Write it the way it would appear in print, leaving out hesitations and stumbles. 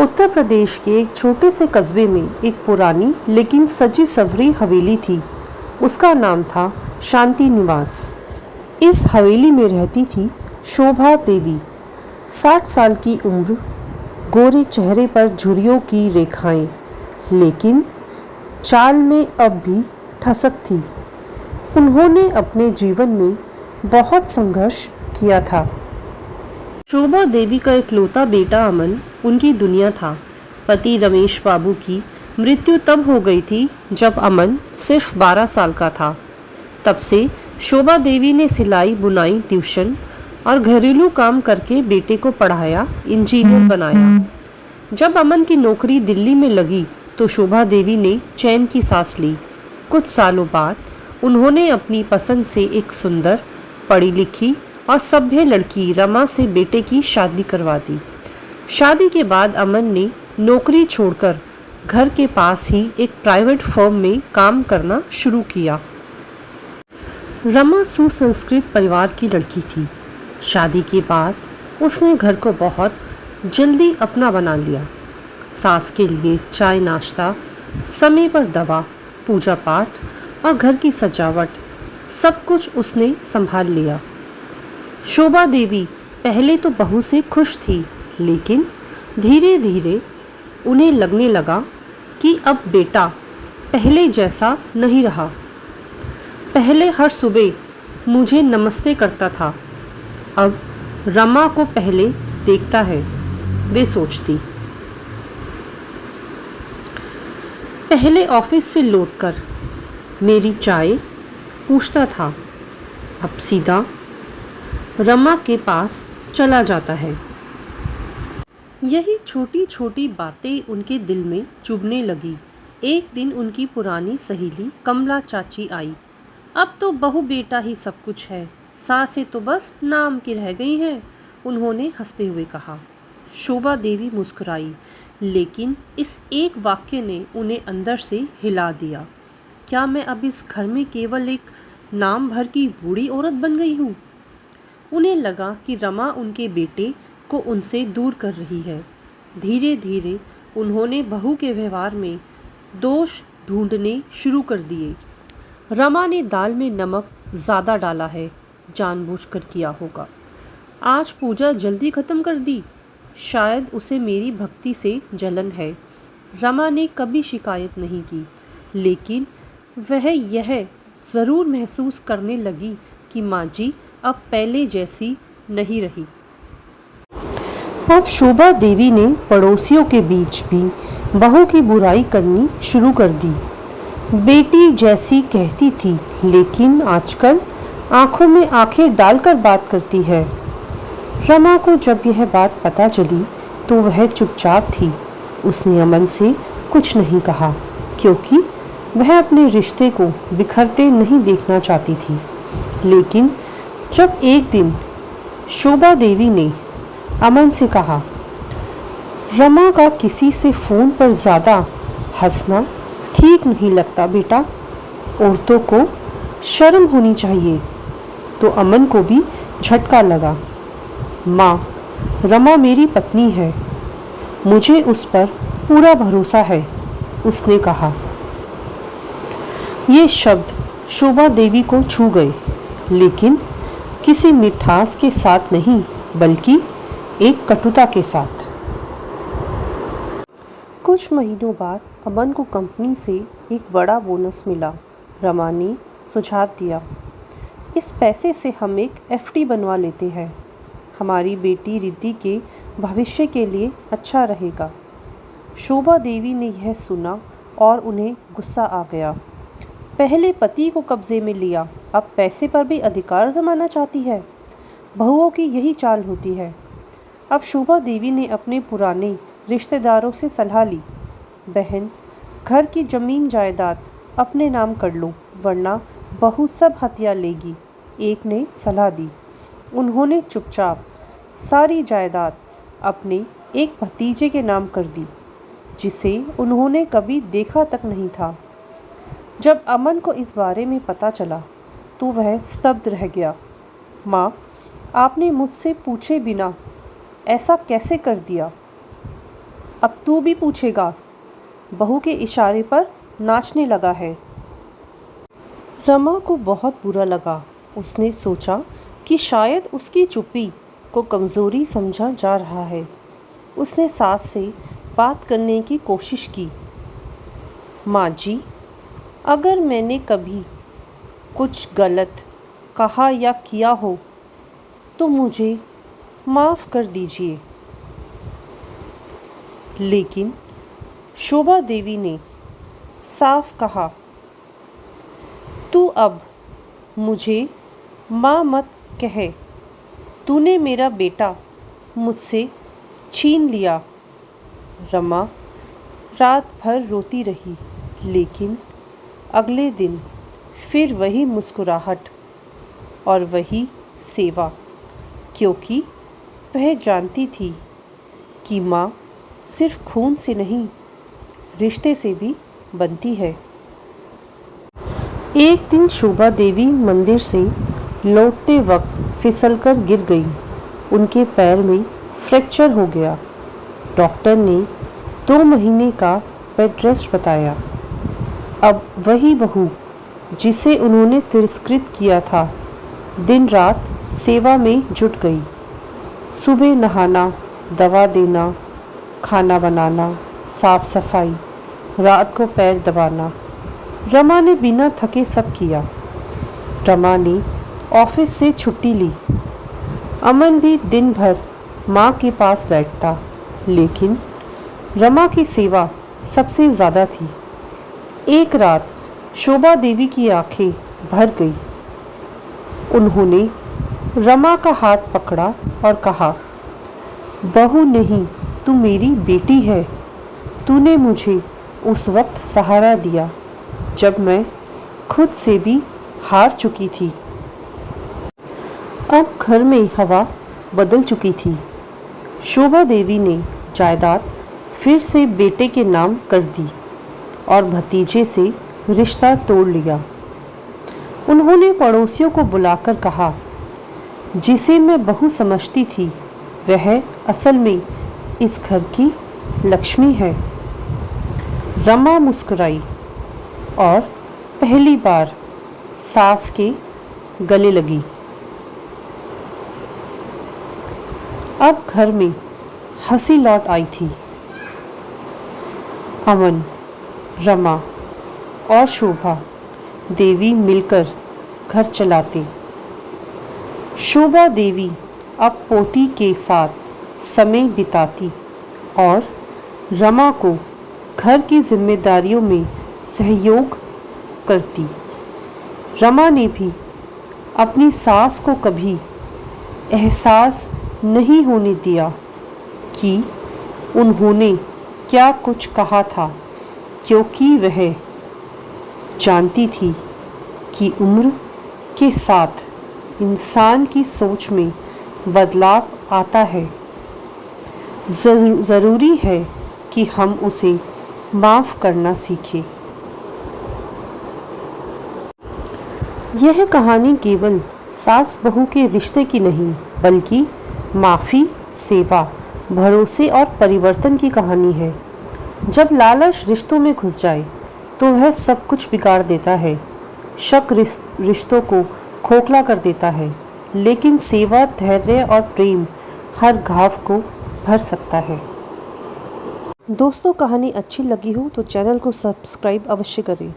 उत्तर प्रदेश के एक छोटे से कस्बे में एक पुरानी लेकिन सजी सवरी हवेली थी। उसका नाम था शांति निवास। इस हवेली में रहती थी शोभा देवी। 60 साल की उम्र, गोरे चेहरे पर झुर्रियों की रेखाएं, लेकिन चाल में अब भी ठसक थी। उन्होंने अपने जीवन में बहुत संघर्ष किया था। शोभा देवी का इकलौता बेटा अमन उनकी दुनिया था। पति रमेश बाबू की मृत्यु तब हो गई थी जब अमन सिर्फ 12 साल का था। तब से शोभा देवी ने सिलाई, बुनाई, ट्यूशन और घरेलू काम करके बेटे को पढ़ाया, इंजीनियर बनाया। जब अमन की नौकरी दिल्ली में लगी तो शोभा देवी ने चैन की सांस ली। कुछ सालों बाद उन्होंने अपनी पसंद से एक सुंदर, पढ़ी लिखी और सभ्य लड़की रमा से बेटे की शादी करवा दी। शादी के बाद अमन ने नौकरी छोड़कर घर के पास ही एक प्राइवेट फर्म में काम करना शुरू किया। रमा सुसंस्कृत परिवार की लड़की थी। शादी के बाद उसने घर को बहुत जल्दी अपना बना लिया। सास के लिए चाय नाश्ता, समय पर दवा, पूजा पाठ और घर की सजावट, सब कुछ उसने संभाल लिया। शोभा देवी पहले तो बहू से खुश थी, लेकिन धीरे धीरे उन्हें लगने लगा कि अब बेटा पहले जैसा नहीं रहा। पहले हर सुबह मुझे नमस्ते करता था, अब रमा को पहले देखता है, वे सोचती। पहले ऑफिस से लौटकर मेरी चाय पूछता था, अब सीधा रमा के पास चला जाता है। यही छोटी छोटी बातें उनके दिल में चुभने लगी। एक दिन उनकी पुरानी सहेली कमला चाची आई। अब तो बहू बेटा ही सब कुछ है, सासें तो बस नाम की रह गई हैं, उन्होंने हंसते हुए कहा। शोभा देवी मुस्कुराई, लेकिन इस एक वाक्य ने उन्हें अंदर से हिला दिया। क्या मैं अब इस घर में केवल एक नाम भर की बूढ़ी औरत बन गई हूँ? उन्हें लगा कि रमा उनके बेटे को उनसे दूर कर रही है। धीरे धीरे उन्होंने बहू के व्यवहार में दोष ढूंढने शुरू कर दिए। रमा ने दाल में नमक ज़्यादा डाला है, जानबूझकर किया होगा। आज पूजा जल्दी ख़त्म कर दी, शायद उसे मेरी भक्ति से जलन है। रमा ने कभी शिकायत नहीं की, लेकिन वह यह ज़रूर महसूस करने लगी कि माँ जी अब पहले जैसी नहीं रही। अब शोभा देवी ने पड़ोसियों के बीच भी बहू की बुराई करनी शुरू कर दी। बेटी जैसी कहती थी, लेकिन आजकल आंखों में आंखें डालकर बात करती है। रमा को जब यह बात पता चली तो वह चुपचाप थी। उसने अमन से कुछ नहीं कहा, क्योंकि वह अपने रिश्ते को बिखरते नहीं देखना चाहती थी। लेकिन जब एक दिन शोभा देवी ने अमन से कहा, रमा का किसी से फ़ोन पर ज़्यादा हंसना ठीक नहीं लगता बेटा, औरतों को शर्म होनी चाहिए, तो अमन को भी झटका लगा। माँ, रमा मेरी पत्नी है, मुझे उस पर पूरा भरोसा है, उसने कहा। ये शब्द शोभा देवी को छू गए, लेकिन किसी मिठास के साथ नहीं, बल्कि एक कटुता के साथ। कुछ महीनों बाद अमन को कंपनी से एक बड़ा बोनस मिला। रमा ने सुझाव दिया, इस पैसे से हम एक एफडी बनवा लेते हैं, हमारी बेटी रिद्धि के भविष्य के लिए अच्छा रहेगा। शोभा देवी ने यह सुना और उन्हें गुस्सा आ गया। पहले पति को कब्जे में लिया, अब पैसे पर भी अधिकार जमाना चाहती है। बहुओं की यही चाल होती है। अब शोभा देवी ने अपने पुराने रिश्तेदारों से सलाह ली, बहन, घर की ज़मीन जायदाद अपने नाम कर लो, वरना बहू सब हथिया लेगी, एक ने सलाह दी। उन्होंने चुपचाप सारी जायदाद अपने एक भतीजे के नाम कर दी, जिसे उन्होंने कभी देखा तक नहीं था। जब अमन को इस बारे में पता चला तो वह स्तब्ध रह गया। माँ, आपने मुझसे पूछे बिना ऐसा कैसे कर दिया? अब तू भी पूछेगा। बहू के इशारे पर नाचने लगा है। रमा को बहुत बुरा लगा। उसने सोचा कि शायद उसकी चुप्पी को कमज़ोरी समझा जा रहा है। उसने सास से बात करने की कोशिश की। माँ जी, अगर मैंने कभी कुछ गलत कहा या किया हो तो मुझे माफ़ कर दीजिए। लेकिन शोभा देवी ने साफ कहा, तू अब मुझे माँ मत कह। तूने मेरा बेटा मुझसे छीन लिया। रमा रात भर रोती रही, लेकिन अगले दिन फिर वही मुस्कुराहट और वही सेवा, क्योंकि वह जानती थी कि माँ सिर्फ खून से नहीं, रिश्ते से भी बनती है। एक दिन शोभा देवी मंदिर से लौटते वक्त फिसलकर गिर गई। उनके पैर में फ्रैक्चर हो गया। डॉक्टर ने 2 महीने का बेड रेस्ट बताया। अब वही बहू जिसे उन्होंने तिरस्कृत किया था, दिन रात सेवा में जुट गई। सुबह नहाना, दवा देना, खाना बनाना, साफ सफाई, रात को पैर दबाना। रमा ने बिना थके सब किया। रमा ने ऑफिस से छुट्टी ली। अमन भी दिन भर माँ के पास बैठता, लेकिन रमा की सेवा सबसे ज़्यादा थी। एक रात शोभा देवी की आंखें भर गई। उन्होंने रमा का हाथ पकड़ा और कहा, बहू नहीं, तू मेरी बेटी है। तूने मुझे उस वक्त सहारा दिया जब मैं खुद से भी हार चुकी थी। अब घर में हवा बदल चुकी थी। शोभा देवी ने जायदाद फिर से बेटे के नाम कर दी और भतीजे से रिश्ता तोड़ लिया। उन्होंने पड़ोसियों को बुलाकर कहा, जिसे मैं बहू समझती थी वह असल में इस घर की लक्ष्मी है। रमा मुस्कुराई और पहली बार सास के गले लगी। अब घर में हंसी लौट आई थी। अमन, रमा और शोभा देवी मिलकर घर चलाते। शोभा देवी अब पोती के साथ समय बिताती और रमा को घर की जिम्मेदारियों में सहयोग करती। रमा ने भी अपनी सास को कभी एहसास नहीं होने दिया कि उन्होंने क्या कुछ कहा था, क्योंकि वह जानती थी कि उम्र के साथ इंसान की सोच में बदलाव आता है। ज़रूरी है कि हम उसे माफ़ करना सीखें। यह कहानी केवल सास बहू के रिश्ते की नहीं, बल्कि माफ़ी, सेवा, भरोसे और परिवर्तन की कहानी है। जब लालच रिश्तों में घुस जाए तो वह सब कुछ बिगाड़ देता है। शक रिश्तों को खोखला कर देता है, लेकिन सेवा, धैर्य और प्रेम हर घाव को भर सकता है। दोस्तों, कहानी अच्छी लगी हो तो चैनल को सब्सक्राइब अवश्य करें।